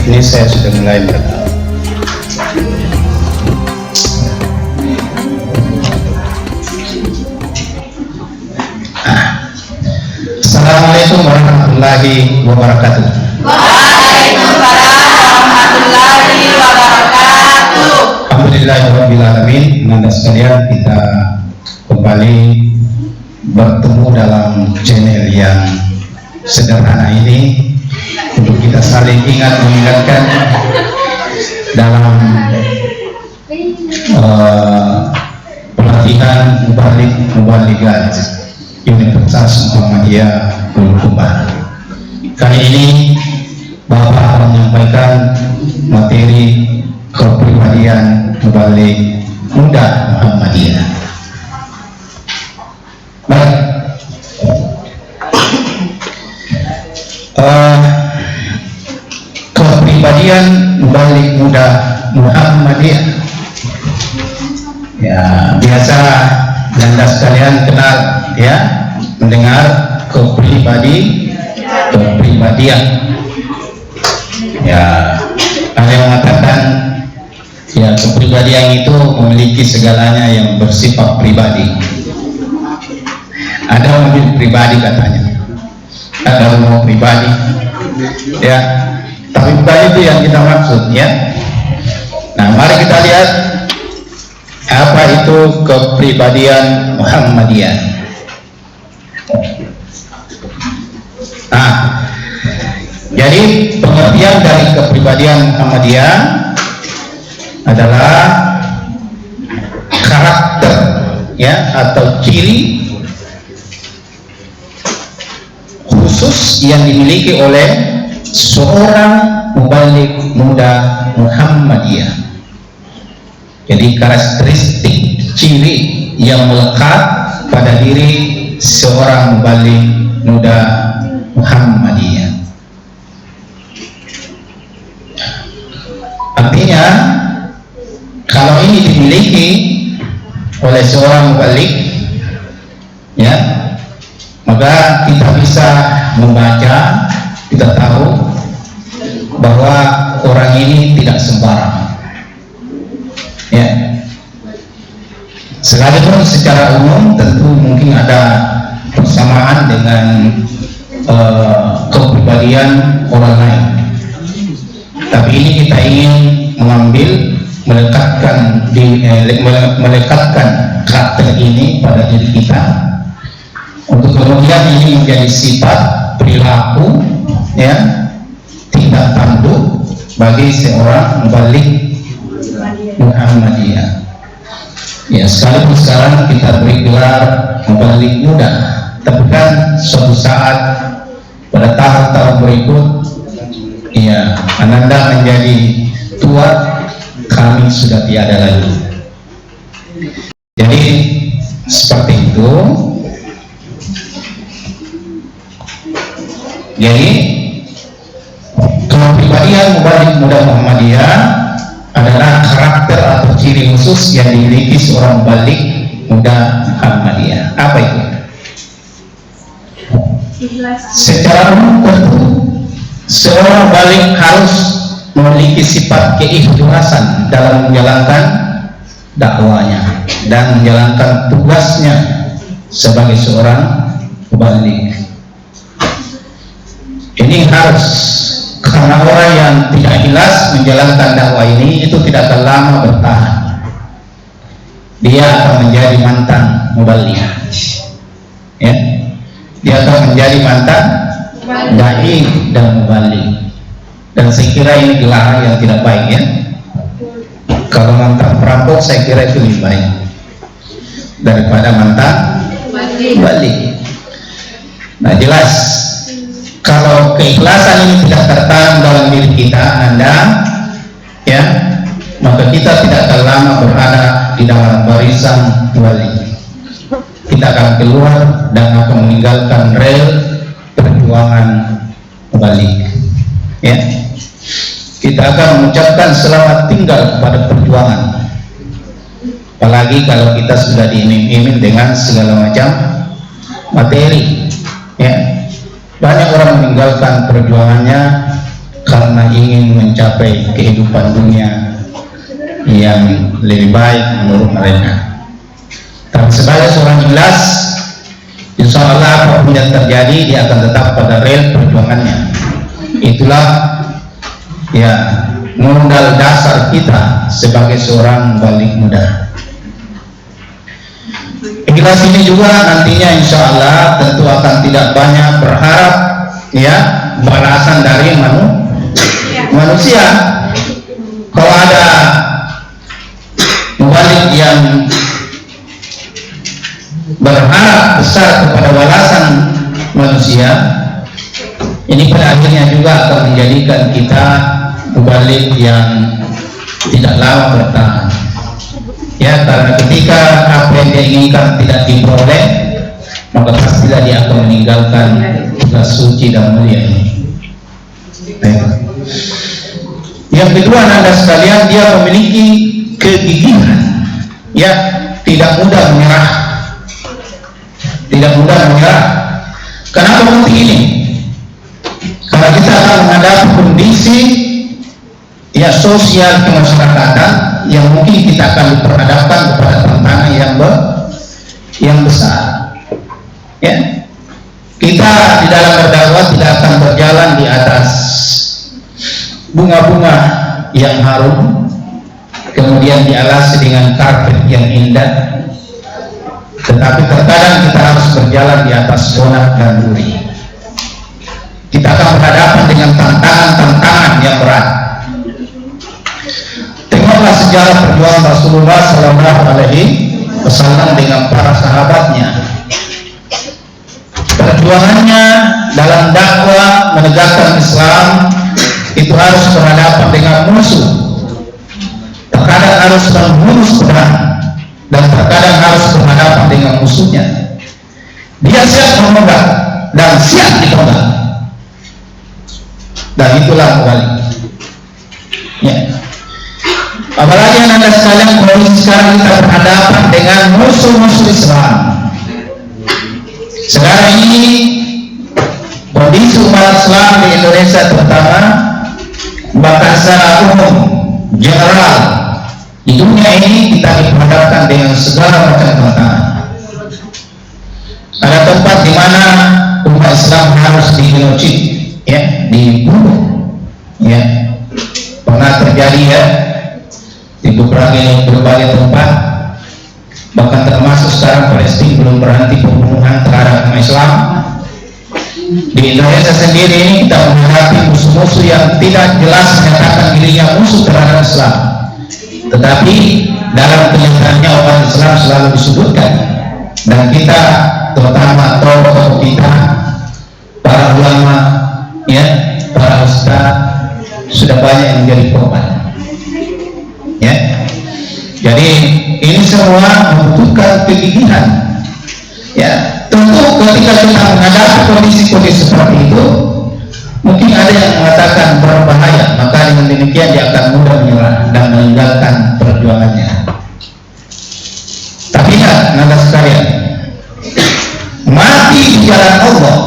Ini saya sudah mulai merekam. Assalamualaikum warahmatullahi wabarakatuh. Waalaikumsalam warahmatullahi wabarakatuh. Alhamdulillahirabbil alamin. Anda sekalian, kita kembali bertemu dalam channel yang sederhana ini untuk kita saling ingat mengingatkan dalam pelatihan mubaligat Universitas Muhammadiyah Bulukumba. Kali ini Bapak akan menyampaikan materi kepribadian mubalik muda Muhammadiyah. Baik. Kepribadian mubalik muda Muhammadiyah. Ya, biasa Anda sekalian kenal ya, mendengar kepribadian. Ya, ada yang mengatakan ya kepribadian itu memiliki segalanya yang bersifat pribadi. Ada mobil pribadi katanya, ada rumah pribadi, ya. Tapi bukan itu yang kita maksud ya. Nah, mari kita lihat apa itu kepribadian Muhammadiyah. Nah, jadi pengertian dari kepribadian Muhammadiyah adalah karakter ya atau ciri khusus yang dimiliki oleh seorang mubalik muda Muhammadiyah. Jadi karakteristik ciri yang melekat pada diri seorang mubalik muda Muhammadiyah. Artinya kalau ini dimiliki oleh seorang mubalik ya, maka kita bisa membaca, kita tahu bahwa orang ini tidak sembarang ya. Sekalipun secara umum tentu mungkin ada persamaan dengan kepribadian orang lain, tapi ini kita ingin melekatkan karakter ini pada diri kita untuk kemudian ini menjadi sifat perilaku ya, tindak tanduk bagi seorang mubalik Muhammadiyah. Ya, sekalipun sekarang kita beri gelar mubalik muda, tapi kan suatu saat pada tahun-tahun berikut ya, Ananda menjadi tua, kami sudah tiada lagi. Jadi seperti itu. Jadi kepribadian mubalik muda Muhammadiyah adalah karakter atau ciri khusus yang dimiliki seorang mubalik muda Muhammadiyah. Apa itu? Secara umum tentu seorang mubalik harus memiliki sifat keikhlasan dalam menjalankan dakwanya dan menjalankan tugasnya sebagai seorang mubalik. Ini harus, karena orang yang tidak ikhlas menjalankan dakwah ini itu tidak akan lama bertahan. Dia akan menjadi mantan mubalik ya. Dia akan menjadi mantan dai dan mubalik. Dan saya kira ini gelar yang tidak baik ya. Kalau mantan perampok saya kira itu lebih baik daripada mantan mubalik. Nah, jelas kalau keikhlasan ini tidak tertanam dalam diri kita, Anda ya, maka kita tidak akan lama berada di dalam barisan mubalik. Kita akan keluar dan akan meninggalkan rel perjuangan mubalik ya. Kita akan mengucapkan selamat tinggal pada perjuangan, apalagi kalau kita sudah diiming-iming dengan segala macam materi ya. Banyak orang meninggalkan perjuangannya karena ingin mencapai kehidupan dunia yang lebih baik menurut mereka. Tapi sebagai seorang ikhlas, insya Allah apapun yang terjadi dia akan tetap pada rel perjuangannya. Itulah ya modal dasar kita sebagai seorang balik muda. Ikhlas ini juga nantinya insya Allah tentu akan tidak banyak berharap ya balasan dari manusia. Kalau ada mubalik yang berharap besar kepada balasan manusia, ini pada akhirnya juga akan menjadikan kita mubalik yang tidak lama bertahan. Ya, karena ketika apa yang dia inginkan tidak diperoleh, maka pastilah dia akan meninggalkan tugas suci dan mulia ini. Yang kedua, Anda sekalian, dia memiliki kegigihan, ya, tidak mudah menyerah. Tidak mudah menyerah. Kenapa penting ini? Karena kita akan menghadapi kondisi ya sosial kemasyarakatan yang mungkin kita akan diperhadapkan kepada tantangan yang besar. Ya, kita di dalam berdakwah tidak akan berjalan di atas bunga-bunga yang harum, kemudian dialasi dengan karpet yang indah, tetapi terkadang kita harus berjalan di atas donat dan duri. Kita akan berhadapan dengan tantangan-tantangan yang berat. Tengoklah sejarah perjuangan Rasulullah Sallallahu Alaihi Wasallam dengan para sahabatnya. Perjuangannya dalam dakwah menegakkan Islam itu harus berhadapan dengan musuh. Terkadang harus menghunus pedang dan terkadang harus berhadapan dengan musuhnya. Dia siap menembak dan siap ditembak. Dan itulah kembali. Ya. Apalagi Anda sekalian, kondisi sekarang kita berhadapan dengan musuh-musuh Islam. Sekarang ini kondisi umat Islam di Indonesia terutama bahkan secara umum general di dunia ini kita diperhadapkan dengan segala macam tantangan. Ada tempat di mana umat Islam harus digenocid, ya, dibunuh, ya, pernah terjadi ya di berbagai tempat, bahkan termasuk sekarang Palestina belum berhenti pembunuhan terhadap umat Islam. Di Indonesia sendiri ini kita menghadapi musuh-musuh yang tidak jelas menyatakan dirinya musuh terhadap Islam, tetapi dalam kenyataannya umat Islam selalu disebutkan, dan kita terutama tokoh kita, para ulama, ya, para ustaz sudah banyak yang menjadi korban. Ya, jadi ini semua membutuhkan kegigihan. Ya, tentu ketika kita menghadapi kondisi-kondisi seperti itu, mungkin ada yang mengatakan berbahaya, maka dengan demikian dia akan mudah menyerah dan meninggalkan perjuangannya. Tapi ingat, Anda sekalian, mati di jalan Allah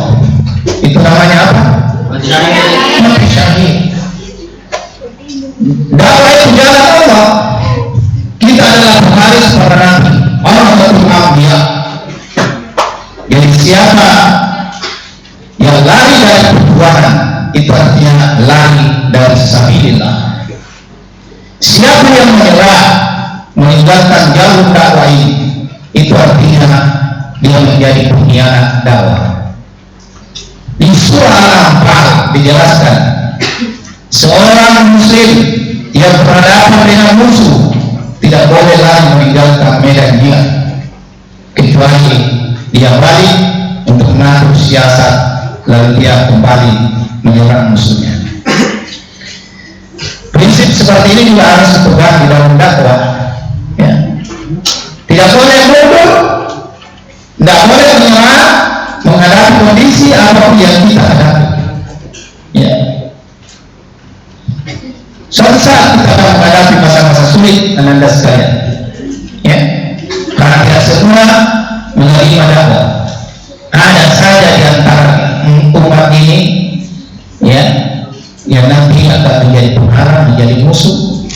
itu namanya apa? Mati syahid. Dakwah itu jalan Allah. Kita adalah pewaris para nabi, orang-orang anbiya. Jadi siapa yang lari dari perjuangan itu artinya lari dari sabilillah. Siapa yang menyerah meninggalkan jalur dakwah ini, itu artinya dia menjadi pengkhianat dakwah. Di surah Al-Anfal dijelaskan, seorang muslim yang berhadapan dengan musuh tidak boleh lagi meninggalkan medan jihad, kecuali dia balik untuk mengatur siasat, lalu dia kembali menyerang musuhnya. Prinsip seperti ini juga harus dipegang di dalam dakwah. Ya. Tidak boleh mundur, tidak boleh menyerah menghadapi kondisi apapun yang kita hadapi. Ya. Suatu saat kita akan menghadapi masa-masa sulit, Anda sekalian. Ya. Karena tidak semua menerima dakwah. Ada saja di antara umat ini, ya, yang nanti akan menjadi pengarang, menjadi musuh,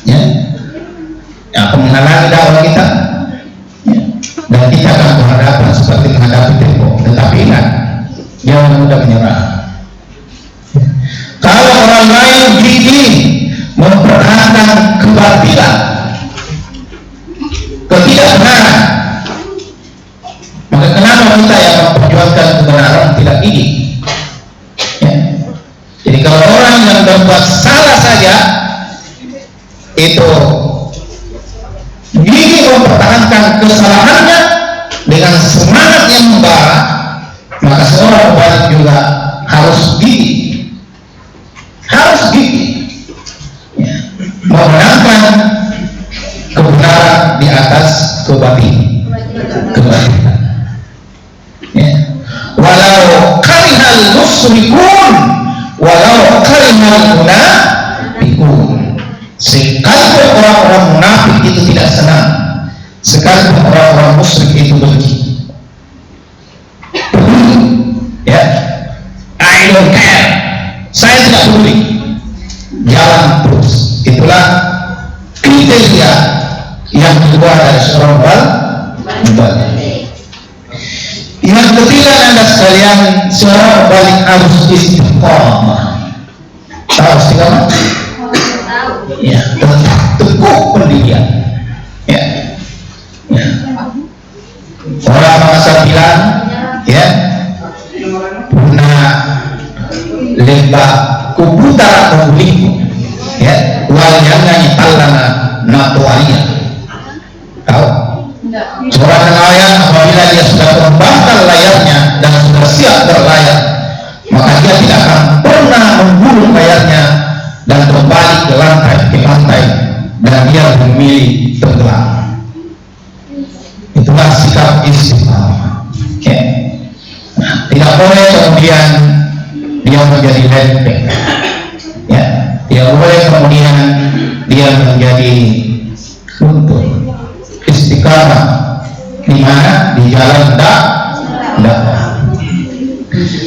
ya, yang akan menghalangi dakwah kita, ya. Dan kita akan berhadapan seperti menghadapi tembok. Tetapi ingat, jangan mudah menyerah. Kalau orang lain gigih mempertahankan kebatilan, ketidakbenaran, maka kenapa kita yang memperjuangkan kebenaran tidak gigih? Ya. Jadi kalau orang yang berbuat salah saja itu gigih mempertahankan kesalahannya dengan semangat yang membara, maka seorang pebalik juga harus gigih, ya, memenangkan kebenaran di atas kebatilan. Ya. Walau karihal musyrikun, walau karihal munafiqun. Sekalipun orang-orang munafik itu tidak senang, sekalipun orang-orang musyrik itu benci. Peduli, ya, I don't care, saya tidak peduli, jalan terus. Itulah kriteria yang kedua dari seorang mubalik. Yang ketiga, Anda sekalian, seorang mubalik harus istiqamah. Tahu istiqamah? Ya, teguh pendirian. Ya, ya. Orang masa bilang, ya, punah lembah kubutara kubuliku, ya, waljana nyitallana natuaria. Tahu? Seorang nelayan apabila dia sudah membakar layarnya dan sudah siap berlayar, maka dia tidak akan pernah menggulung layarnya dan kembali ke pantai, dan dia memilih tenggelam. Itulah sikap istiqamah. Okay. Nah, tidak boleh kemudian dia menjadi lempeng, ya, tidak boleh kemudian dia menjadi luntur. Istiqamah di mana? Di jalan dakwah.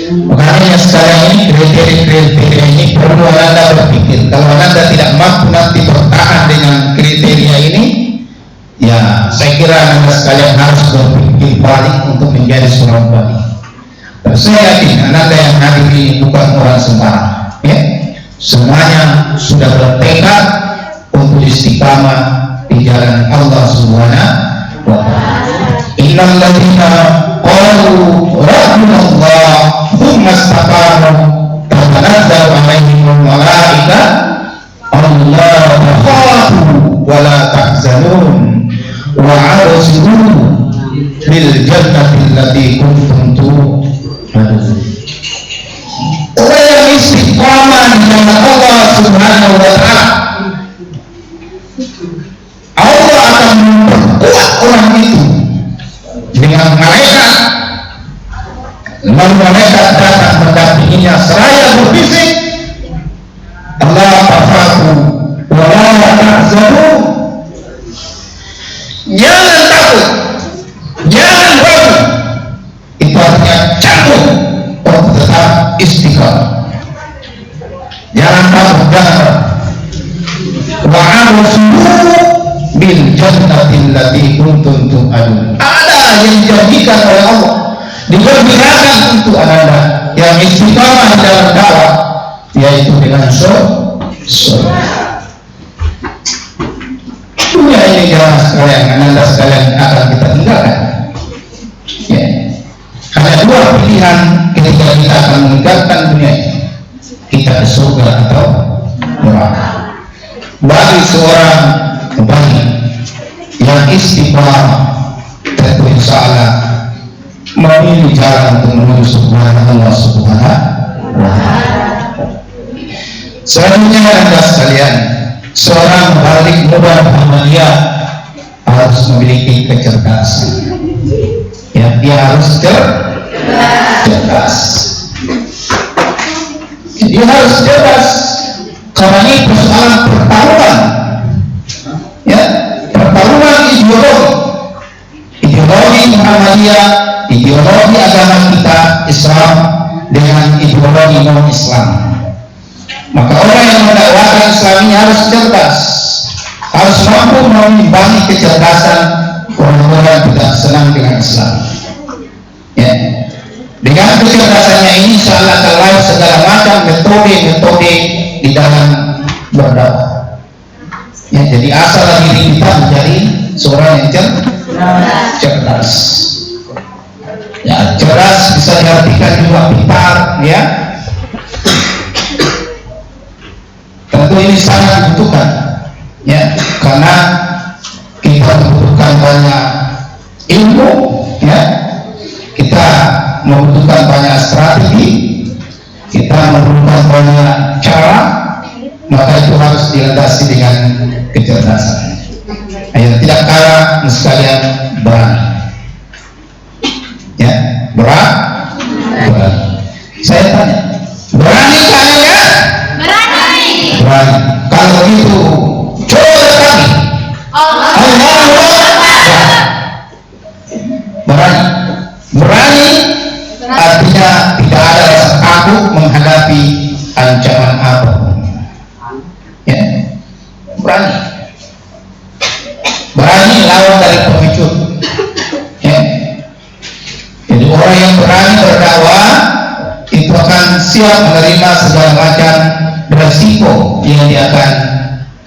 Makanya sekarang ini kriteria ini perlu Anda berpikir. Kalau Anda tidak mampu nanti bertahan dengan kriteria ini, ya saya kira Anda sekalian harus berpikir balik untuk menjadi seorang mubalik. Saya yakin Anda yang hadir ini bukan orang sembarang, ya. Semuanya sudah bertekad untuk istiqamah di jalan Allah Subhanahu wa ta'ala. Innal ladzina qalu rabbuna Allah thumma istaqamu tatanazzalu 'alaihimul malaika alla takhafu wa la tahzanun wa 'abshiru bil jannati allati kuntum tu'adun. Orang yang istiqamah di jalan Allah Subhanahu wa ta'ala, Allah akan memperkuat orang itu dengan malaikat, lalu malaikat datang mendampinginya seraya berbisik, Allah tafaku wa la tahzanu, jangan takut, jangan ragu. Itu artinya cantik untuk tetap istiqamah. Jangan takut, jangan wa abshiru bil jannati allati kuntum tu'adun. Ada yang dijanjikan oleh Allah, diperkirakan untuk Anda yang istiqamah dalam dakwah, yaitu dengan surga. Dunia ini jamaah sekalian, Anda sekalian akan kita tinggalkan. Ya. Hanya dua pilihan ketika kita akan meninggalkan dunia ini, kita ke surga atau neraka. Bagi seorang mubalik yang istiqamah, tentu insya Allah memilih jalan untuk menuju subhanahu Allah subhanahu wa ta'ala. Selanjutnya Anda sekalian, seorang mubalik muda Muhammadiyah harus memiliki kecerdasan. Ya, dia harus cerdas. Dia harus cerdas karena ini persoalan pertarungan. Ya, pertarungan ideologi Muhammadiyah, ideologi agama kita Islam dengan ideologi non-Islam. Maka Orang Islam ini harus cerdas, harus mampu mengimbangi kecerdasan orang-orang tidak senang dengan Islam. Ya. Dengan kecerdasannya ini, insya Allah akan lain segala macam metode-metode di dalam berdakwah. Ya, jadi asal diri kita menjadi seorang yang cerdas. Ya, cerdas bisa diartikan juga pintar, ya. Tentu ini sangat dibutuhkan, ya, karena kita membutuhkan banyak ilmu, ya. Kita membutuhkan banyak strategi, kita membutuhkan banyak cara, maka itu harus dilandasi dengan kecerdasan. Yang tidak kalah sekalian berani, ya, berani. Saya tanya, berani kan ya? Berani. Kalau begitu, coba kami. Berani artinya tidak ada rasa takut menghadapi ancaman apapun. Ya, berani lawan dari pengecut. Ya. Jadi orang yang berani berdakwah itu akan siap menerima segala macam resiko yang dia akan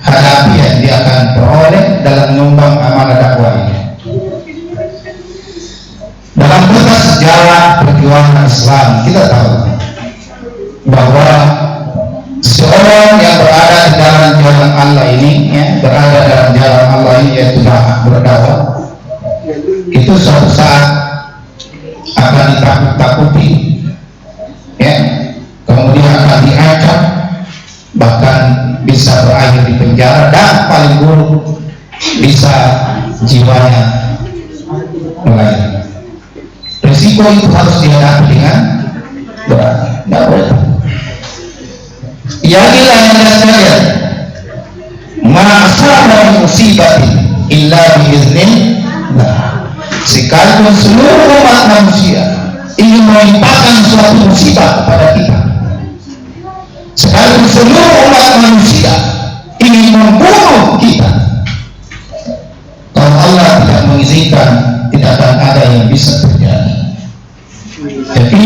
hadapi, yang dia akan peroleh dalam menyumbang amanah dakwah ini. Dalam peta sejarah perjuangan Islam, kita tahu bahwa seorang yang berada di dalam jalan Allah ini, ya, berada dalam jalan Allah ini, yaitu berdakwah, itu suatu saat akan ditakut-takuti, ya, kemudian akan diancam, bahkan bisa berakhir di penjara, dan paling buruk bisa jiwanya melayani. Risiko itu harus dihadapi dengan berani, tidak boleh. Yakinlah yang sekalian, ma'asaba musibatin illa biiznillah. Sekalipun seluruh umat manusia ingin menimpakan suatu musibah kepada kita, sekalipun seluruh umat manusia ingin membunuh kita, kalau Allah tidak mengizinkan, tidak akan ada yang bisa terjadi. Jadi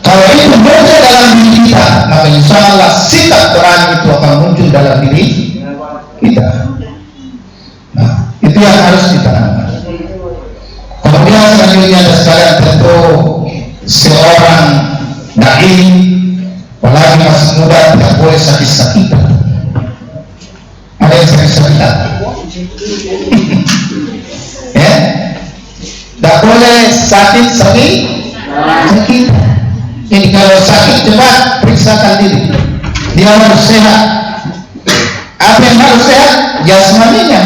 kalau itu muncul dalam diri kita, maka insya Allah sikap berani itu akan muncul dalam diri kita. Nah, itu yang harus ditanamkan. Kemudian selanjutnya ada sekalian, tentu seorang dai, apalagi masih muda, tidak boleh sakit-sakitan. Ada yang sakit-sakitan? Ya, tidak boleh sakit. Jadi kalau sakit cepat periksakan diri, dia harus sehat. Apa yang harus sehat? Jasmaninya.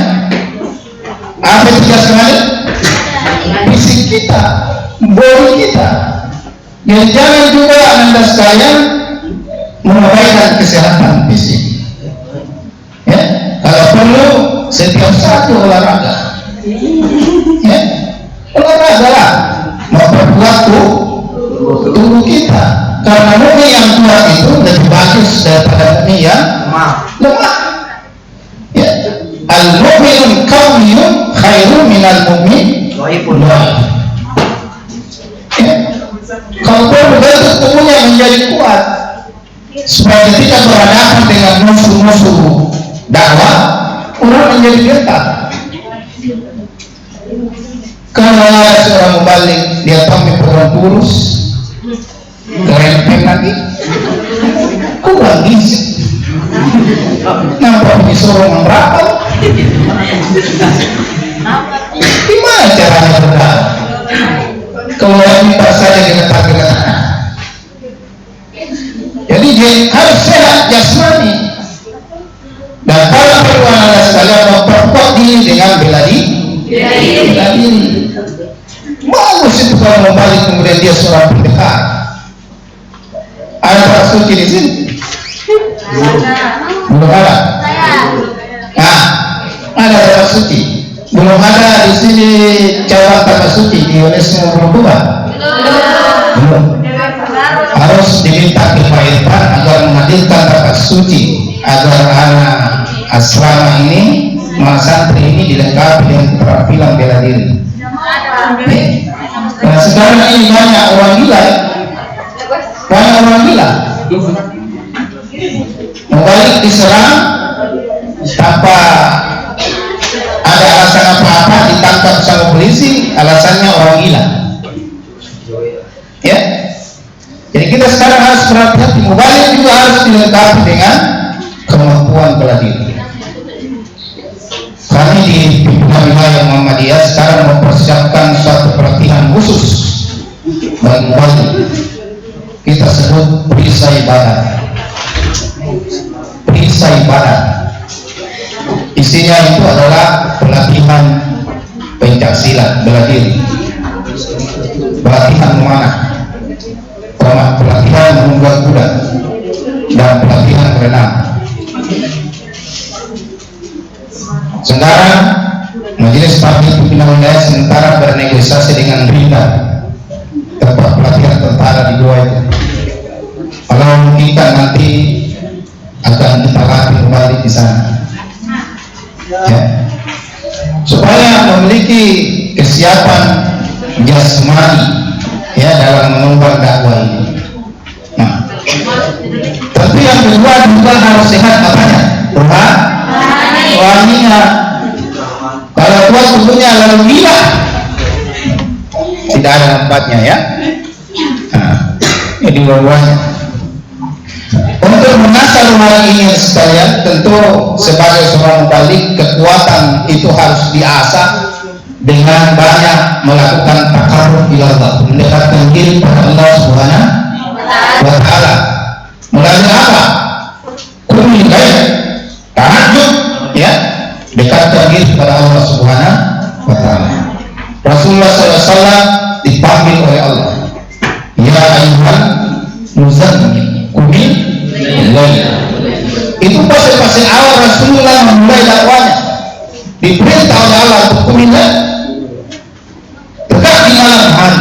Apa itu jasmani? Fisik kita, body kita. Jadi jangan juga Anda sekalian mengabaikan kesehatan fisik. Ya, kalau perlu setiap satu olahraga. Ya, olahraga lah, memperkuat tubuh kita, karena mukmin yang kuat itu lebih bagus daripada mukmin yang lemah. Ya, al-mu'minun qawiyun khairun minal mu'min dhaif. Ya, kalau perlu bentuk tubuhnya menjadi kuat supaya ketika berhadapan dengan musuh-musuh dakwah, orang menjadi gentar. Kalau ada seorang mubalik, dia tampil kurang kurus, kerempeng lagi, kurang gizi, nampak disuruh memberapa. Gimana caranya berdakwah? Kalau kita saja diletak-letak. Jadi dia harus sehat jasmani. Dan kalau perlu Anda sekalian memperkuat diri dengan bela diri. Bagus itu kalau membalik kemudian dia seorang pendekar. Ada orang suci di sini? Belum ada. Nah, ada orang suci. Belum ada di sini cabang tanah suci di UNESCO belum. Harus diminta ke Pak Irfan agar menghadirkan tanah suci agar anak asrama ini, santri ini dilengkapi dengan keterampilan bela diri. Nah, sekarang ini banyak orang gila, banyak orang gila. Mubalik diserang tanpa ada alasan apa-apa, ditangkap sama polisi, alasannya orang gila. Ya, jadi kita sekarang harus berhati-hati. Mubalik juga harus dilengkapi dengan kemampuan bela diri. Kami di pimpinan wilayah Muhammadiyah sekarang mempersiapkan suatu pelatihan khusus bagi mubalik. Kita sebut perisai badan. Perisai badan. Isinya itu adalah pelatihan pencaksilat, bela diri, pelatihan memanah, pelatihan menunggang kuda, dan pelatihan berenang. Sekarang Majelis Taklim Pimpinan Wilayah sementara bernegosiasi dengan BRINDA, tempat pelatihan tentara di dua itu. Kalau memungkinkan nanti akan kita latih kembali di sana, ya, supaya memiliki kesiapan jasmani, ya, dalam mengemban dakwah ini. Nah, tapi yang kedua juga harus sehat apanya? Rohaninya. Kalau tua tubuhnya lalu gila, tidak ada tempatnya, ya. Nah, ini dua-duanya. Untuk mengasah rohani ini sekalian, tentu sebagai seorang mubalik, kekuatan itu harus diasah dengan banyak melakukan takarruf ila Allah, mendekatkan diri pada Allah Subhanahu wa Ta'ala. Melalui apa? Qiyamul lail, tahajud, ya, dekatkan diri kepada Allah Subhanahu wa Ta'ala. Rasulullah SAW dipanggil oleh Allah, ya ayyuhan muzammil qumil lail. Itu fase awal Rasulullah memulai dakwahnya, diperintah oleh Allah untuk qumil lail, tegak di malam hari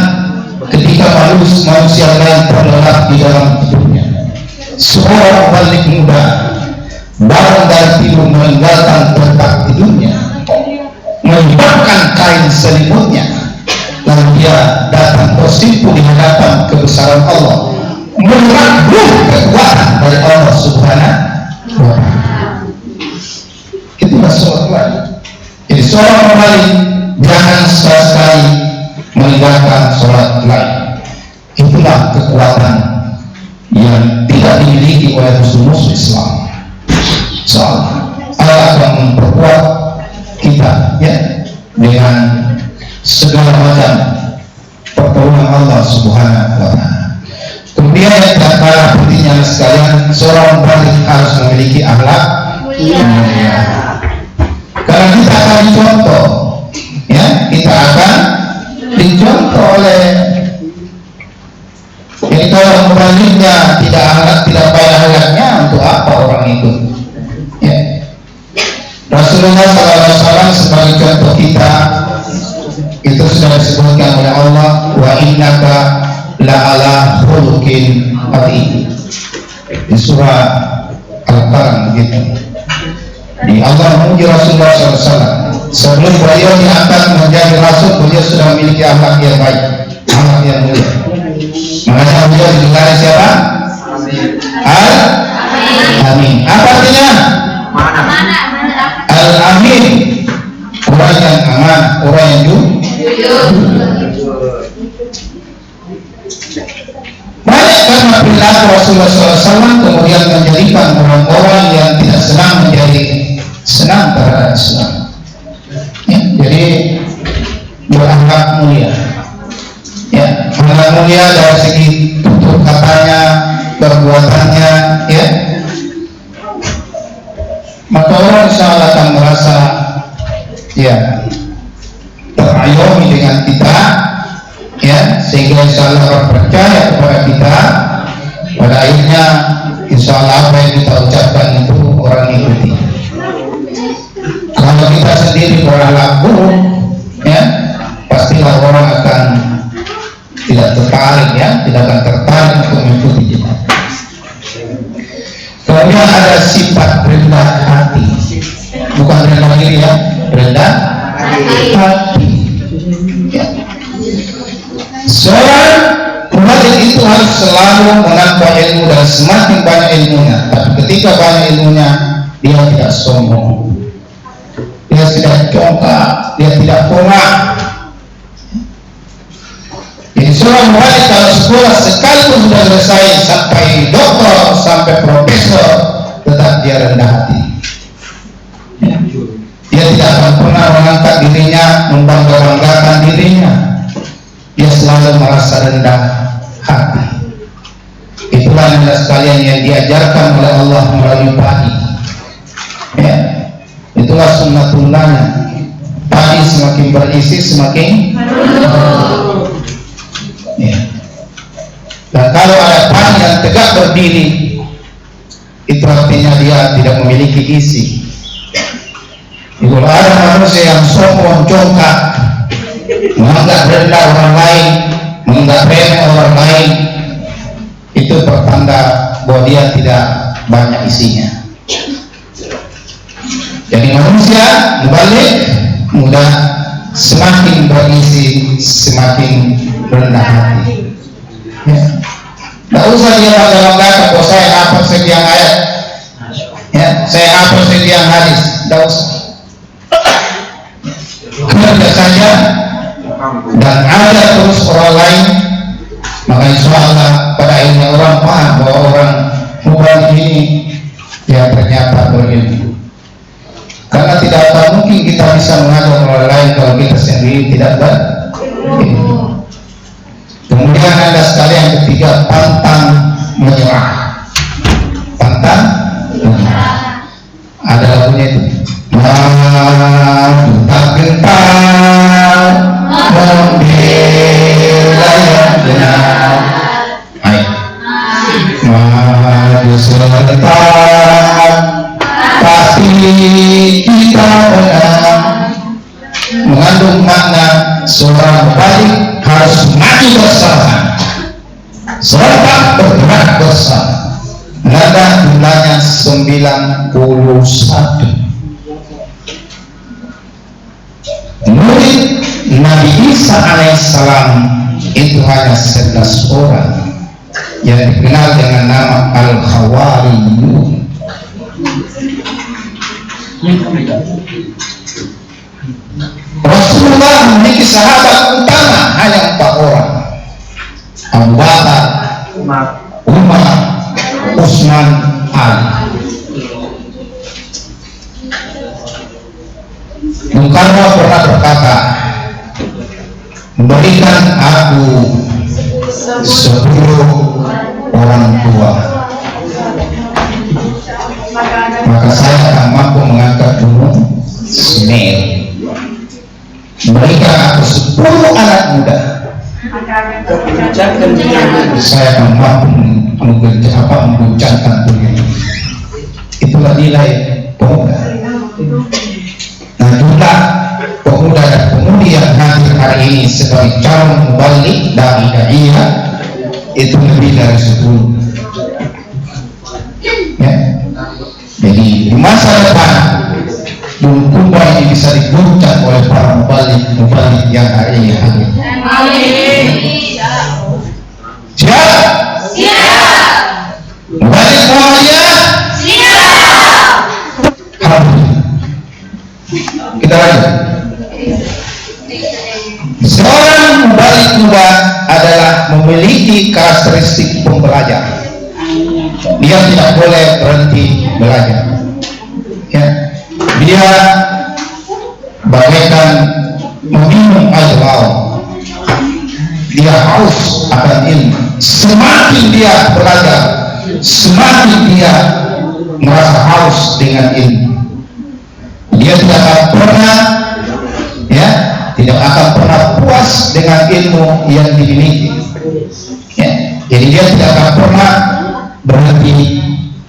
ketika manusia lain terlelap di dalam tidurnya. Seorang balik muda bangun dari tidur meninggalkan tempat tidurnya, menyebabkan kain selimutnya, lalu dia datang bersimpuh di hadapan kebesaran Allah, merangkul kekuatan dari Allah Subhanahu wa Ta'ala. Itulah sholat lain. Jadi seorang kembali jangan sekali meninggalkan sholat lain. Itulah kekuatan yang tidak dimiliki oleh musuh-musuh Islam. Soal Allah akan memperkuat kita, ya, dengan segala macam pertolongan Allah Subhanahu wa Ta'ala. Kemudian yang tidak kalah pentingnya sekalian, seorang mubalik harus memiliki akhlak mulia. Karena kita akan dicontoh, ya, kita akan dicontoh oleh. Jadi kalau mubaliknya tidak akhlak, tidak baik akhlaknya, untuk apa orang ikut? Ya. Rasulullah SAW sebagai contoh kita itu sudah disebutkan oleh Allah, wa innaka la'ala khuluqin azim, di surah Al-Qalam begitu. Di Allah memuji Rasulullah SAW. Sebelum beliau diangkat menjadi Rasul, beliau sudah memiliki akhlak yang baik, akhlak yang mulia. Makanya beliau digelari siapa? Al-Amin. Apa artinya? Al-Amin, orang yang aman, orang yang jujur. Banyak karena perilaku Rasulullah SAW kemudian menjadikan orang-orang yang tidak senang menjadi senang terhadap Islam. Ya, jadi berakhlak mulia. Ya, akhlak mulia dari segi tutur katanya, perbuatannya, ya. Maka orang insyaAllah akan merasa, ya, terayomi dengan kita, ya, sehingga insyaAllah percaya kepada kita. Pada akhirnya insyaAllah apa yang kita ucapkan itu orang ikuti. Kalau kita sendiri berakhlak buruk, ya, pastilah orang akan tidak tertarik, ya, tidak akan tertarik untuk mengikuti kita. Kemudian ada sifat diri yang rendah hati. Ya. Seorang muballigh itu harus selalu menambah ilmu dan semakin banyak ilmunya. Tapi ketika banyak ilmunya, dia tidak sombong, dia tidak congkak, dia tidak porak. Jadi seorang muballigh kalau sekolah sekalipun sudah selesai sampai doktor, sampai profesor, tetap dia rendah hati. Dia tidak akan pernah mengangkat dirinya, membangga-banggakan dirinya. Dia selalu merasa rendah hati. Itulah anda sekalian yang diajarkan oleh Allah melalui padi. Ya, itulah sunnatullahnya. Padi semakin berisi semakin ya. Dan kalau ada padi yang tegak berdiri, itu artinya dia tidak memiliki isi. Kalau ada manusia yang sombong, congkak, menganggap rendah orang lain, menganggap remeh orang lain, itu pertanda bahwa dia tidak banyak isinya. Jadi manusia muballigh mudah semakin berisi, semakin rendah hati. Ya. Tidak usah dia bangga-banggakan bahwa saya hafal sekian ayat, ya, saya hafal sekian hadis. Tidak usah. Kerja saja dan ada terus orang lain, maka insya Allah pada akhirnya orang paham bahwa orang muballigh ini ya ternyata berilmu. Karena tidak akan mungkin kita bisa mengajar orang lain kalau kita sendiri tidak berilmu. Kemudian ada sekalian yang ketiga, pantang menyerah. Pantang menyerah. Ada lagunya itu. Maju tak gentar membela yang benar. Ayo. Maju sebentar, pasti kita menang. Mengandung makna seorang muballigh harus maju bersama, serta bergerak bersama. Nada jumlahnya 91. Murid Nabi Isa alaihissalam itu hanya 11 orang yang dikenal dengan nama Al-Khawariyun. Rasulullah memiliki sahabat utama hanya 4 orang: Abu Bakar, Umar, Utsman, Ali. Bung Karno pernah berkata, berikan aku 10 orang tua, maka saya akan mampu mengangkat gunung Semeru. Berikan aku 10 anak muda, saya akan mampu mengguncangkan dunia. Itulah nilai pemuda. Nah, jumlah pemuda dan pemudi yang hadir hari ini sebagai calon muballigh dai-da'iyah itu lebih dari 10. Ya. Jadi di masa depan Bulukumba ini bisa diguncang oleh para muballigh yang hari ini hadir. Amin. Siap? Siap. Muballigh Muhammadiyah? Siap. Alhamdulillah. Kita lanjut. Seorang muballigh muda adalah memiliki karakteristik pembelajar. Dia tidak boleh berhenti belajar. Ya. Dia bagaikan meminum air laut. Dia haus akan ilmu. Semakin dia belajar, semakin dia merasa haus dengan ilmu. Dia tidak akan pernah, ya, tidak akan pernah puas dengan ilmu yang dimiliki. Ya. Jadi dia tidak akan pernah berhenti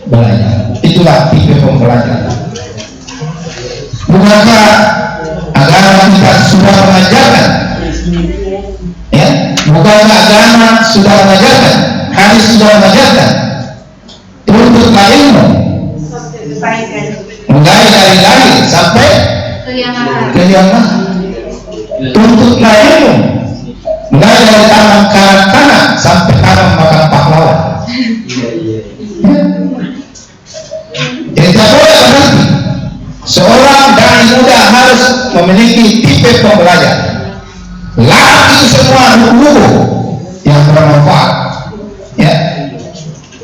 belajar. Itulah tipe pembelajar. Bukankah agama kita sudah mengajarkan? Ya, bukankah agama sudah mengajarkan? Hadis sudah mengajarkan. Tuntutlah ilmu, mulai dari lahir sampai Kalian tuntutlah ilmu, mulai dari tangan kanak-kanak sampai tangan makan pahlawan. Jadi tidak boleh berhenti. Seorang dai muda harus memiliki tipe pembelajar. Larang itu semua buku yang bermanfaat. Ya,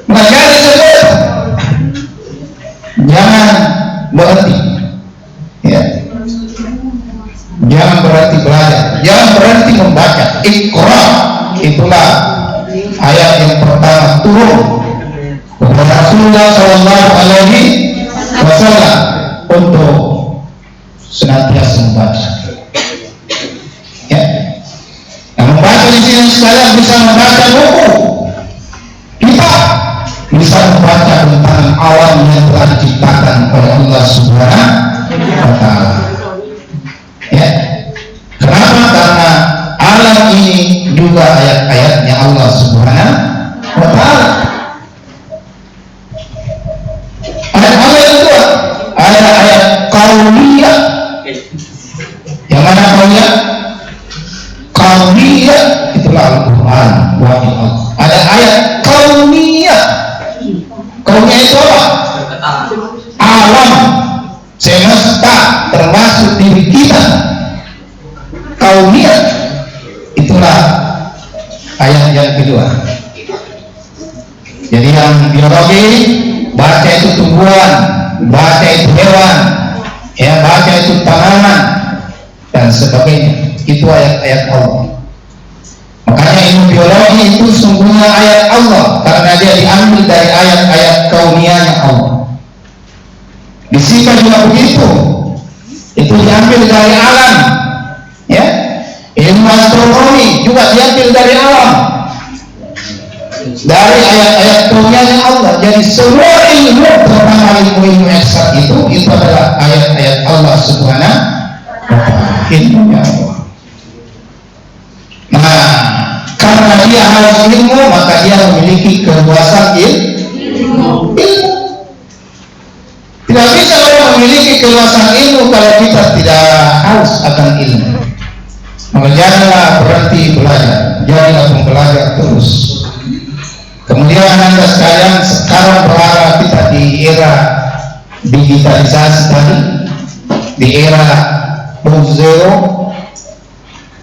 pelajari semua. Jangan berhenti. Ya, jangan berhenti belajar. Jangan berhenti membaca. Iqra, itulah ayat yang pertama turun kepada Rasulullah Sallallahu Alaihi Wasallam untuk senantiasa membaca. Ya, yang membaca di sini sekalian bisa membaca buku, kita bisa membaca tentang alam yang telah diciptakan oleh Allah Subhanahu wa Ta'ala. Ya, kenapa? Karena alam ini juga ayat-ayatnya Allah Subhanahu wa Ta'ala. Ayat-ayat itu ada ayat kauniyah. Yang mana kauniyah? Kauniyah itulah Al-Quran, wahyu Allah. Ada ayat kauniyah. Kauniyah itu apa? Alam semesta termasuk diri kita. Kauniyah itulah ayat yang kedua. Jadi yang biologi, baca itu tumbuhan, baca itu hewan, ya, baca itu tanaman dan sebagainya. Itu ayat-ayat Allah. Makanya ilmu biologi itu sungguhnya ayat Allah, karena dia diambil dari ayat-ayat kauniyahnya Allah. Fisika juga begitu, itu diambil dari alam. Ya, ilmu astronomi juga diambil dari alam, dari ayat-ayat kauniyahnya Allah. Jadi semua ilmu, terutama ilmu-ilmu eksak itu adalah ayat-ayat Allah Subhanahu wa Ta'ala, ilmunya Allah. Nah, karena dia harus ilmu, maka dia memiliki keluasan ilmu. Tidak bisa orang memiliki keluasan ilmu kalau kita tidak haus akan ilmu. Maka janganlah berhenti belajar, jadilah pembelajar terus. Kemudian anda sekalian, sekarang berada kita di era digitalisasi tadi, di era 4.0,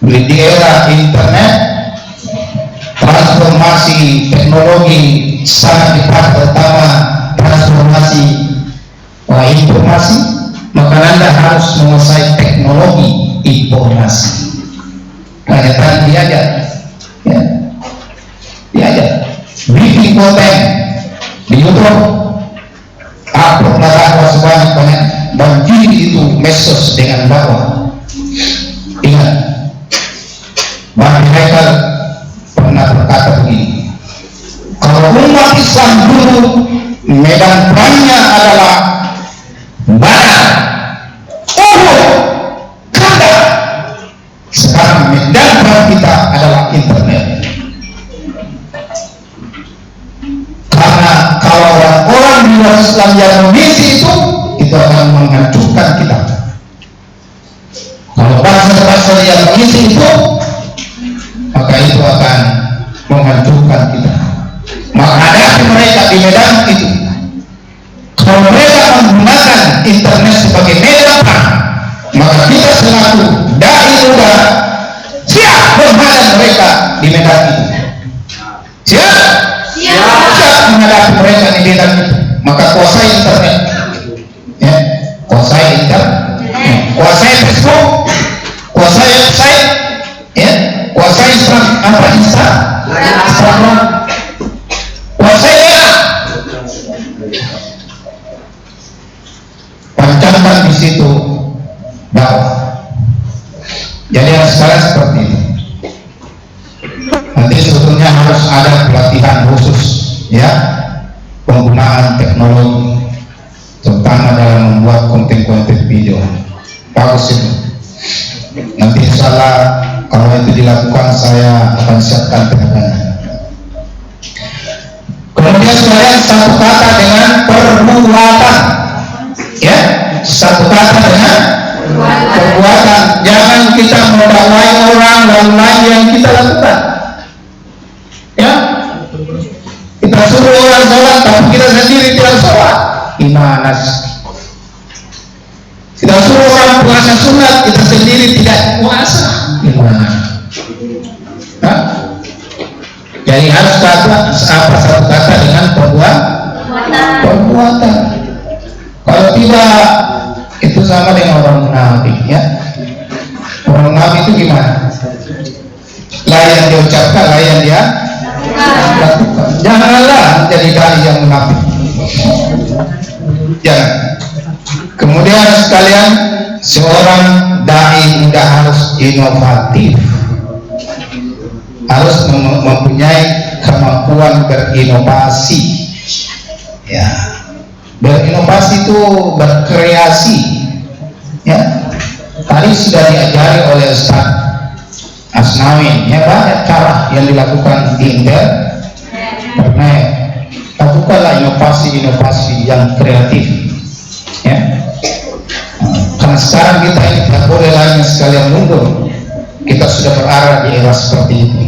di era internet, transformasi teknologi sangat dipakai, terutama transformasi informasi. Maka anda harus menguasai teknologi informasi. Hanya tadi diajar, ya, diajar. Bikin konten di YouTube, upload dakwah sebanyak-banyak, banjiri itu medsos dengan dakwah. Ingat, Bang Haikal pernah berkata begini, kalau umat Islam dulu medan perangnya adalah Badar, Uhud, Khandaq, sekarang medan perang kita adalah internet. Karena kalau orang-orang di luar Islam yang mengisi itu akan menghancurkan kita. Kalau bangsa-bangsa yang mengisi itu, maka itu akan menghancurkan kita. Maka hadapi mereka di medan itu. Kalau mereka menggunakan internet sebagai medan perang, maka kita selaku dai muda siap menghadapi mereka di medan itu. Siap menghadapi mereka di medan itu. Maka kuasai internet, ya, kuasai internet, kuasai Facebook, kuasai website, ya, kuasai Instagram, kuasai ya, pancangkan di situ dakwah. Jadi yang sekarang seperti ini. Nanti sebetulnya harus ada pelatihan khusus, ya, penggunaan teknologi, terutama dalam membuat konten-konten video. Bagus itu. Nanti insyaallah kalau itu dilakukan, saya akan siapkan tenaganya. Kemudian sekalian, satu kata dengan perbuatan, ya, satu kata dengan lain yang kita lakukan. Ya, kita suruh orang sholat, tapi kita sendiri tidak sholat. Gimana sih? Kita suruh orang puasa sunat, kita sendiri tidak puasa. Gimana? Hah? Jadi harus kata apa satu kata dengan perbuatan. Kalau tidak, itu sama dengan orang munafik, ya. Orang munafik itu gimana? Lah yang dia ucapkan, lah yang dia lakukan. Janganlah jadi dai yang munafik. Jangan. Kemudian sekalian, seorang dai tidak harus inovatif, harus mempunyai kemampuan berinovasi. Ya, berinovasi itu berkreasi. Ya, tadi sudah diajari oleh Ustaz Asnawi. Ya, banyak cara yang dilakukan di internet. Lakukanlah inovasi-inovasi yang kreatif. Ya, karena sekarang kita ini tidak boleh lagi sekalian mundur. Kita sudah berada di era seperti itu.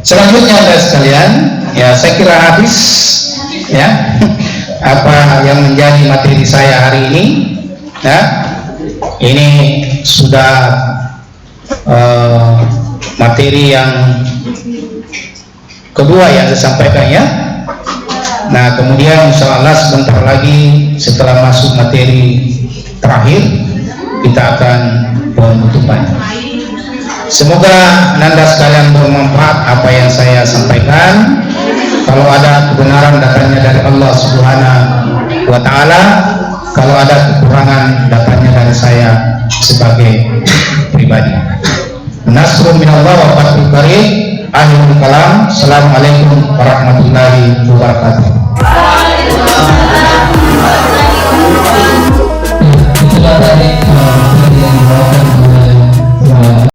Selanjutnya ada sekalian, ya saya kira habis ya apa yang menjadi materi saya hari ini. Ya, ini sudah materi yang kedua yang saya sampaikan ya. Nah, kemudian insya Allah sebentar lagi setelah masuk materi terakhir kita akan penutupan. Semoga Nanda sekalian bermanfaat apa yang saya sampaikan. Kalau ada kebenaran datangnya dari Allah Subhanahu wa Ta'ala, kalau ada kekurangan datangnya dari saya sebagai pribadi. Nasrun minallah wa fathul qarib. Akhirul kalam. Assalamualaikum warahmatullahi wabarakatuh.